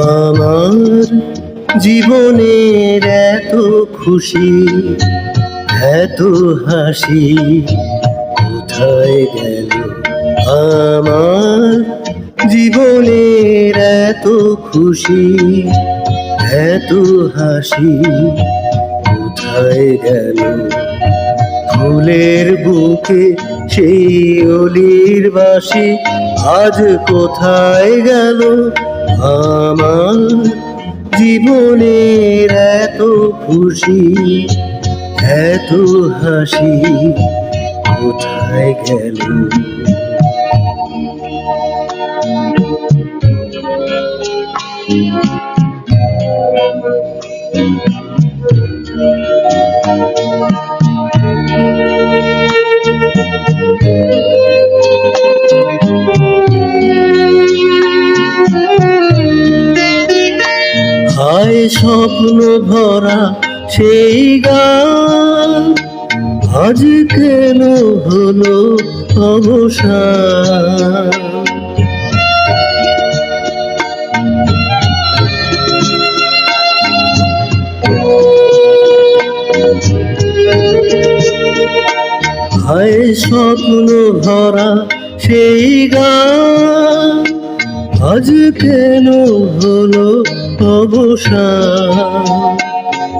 আমার জীবনের এত খুশি, এত হাসি কোথায় গেল? আমার জীবনের এত খুশি, এত হাসি কোথায় গেল? ফুলের বুকে সেই অলির বাসি আজ কোথায় গেল? আমার জীবনের এত খুশি, এত হাসি কোথায় গেল? হায় স্বপ্ন ভরা সেই গান আজ কেন হলো অবসান? হায় স্বপ্ন ভরা সেই গান আজ কেন হলো অবসান?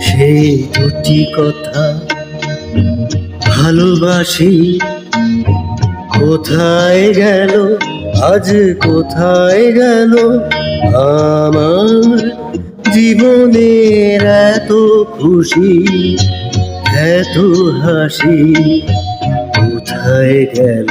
সেই দুটি কথা ভালোবাসি কোথায় গেল? আজ কোথায় গেল? আমার জীবনের এত খুশি, এত হাসি কোথায় গেল?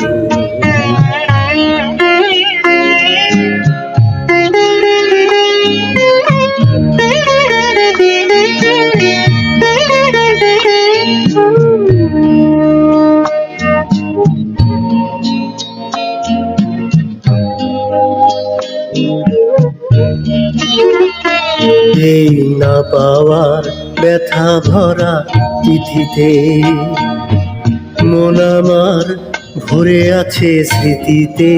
এই না পাওয়ার ব্যথা ভরা চিঠিতে মন আমার ভরে আছে স্মৃতিতে।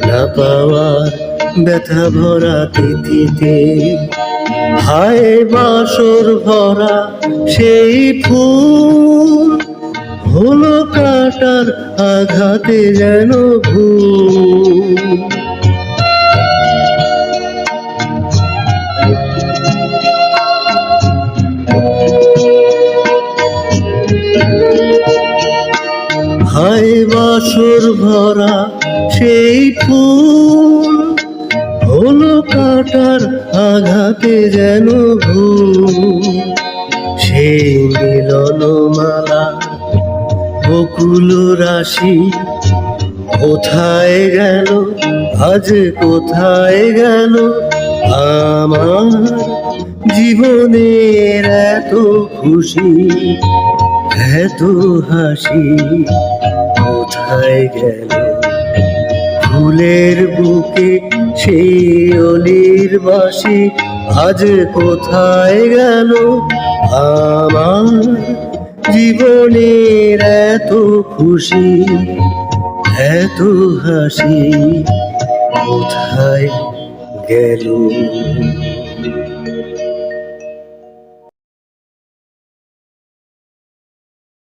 না পাওয়ার ব্যথা ভরা তিথিতে হায় বাসর ভরা সেই ফুল হলো কাটার আঘাতে যেন ভুল। হায় বাসর ভরা সেই ফুল হলো কাটার আঘাতে যেন ভুল। সেই মিলন মালা বকুল রাশি কোথায় গেল? আজ কোথায় গেল? আমার জীবনের এত খুশি, এত হাসি কোথায় গেল? ফুলের বুকে সেই অলির বাসি আজ কোথায় গেল? আমার জীবনের এত খুশি, এত হাসি কোথায় গেল?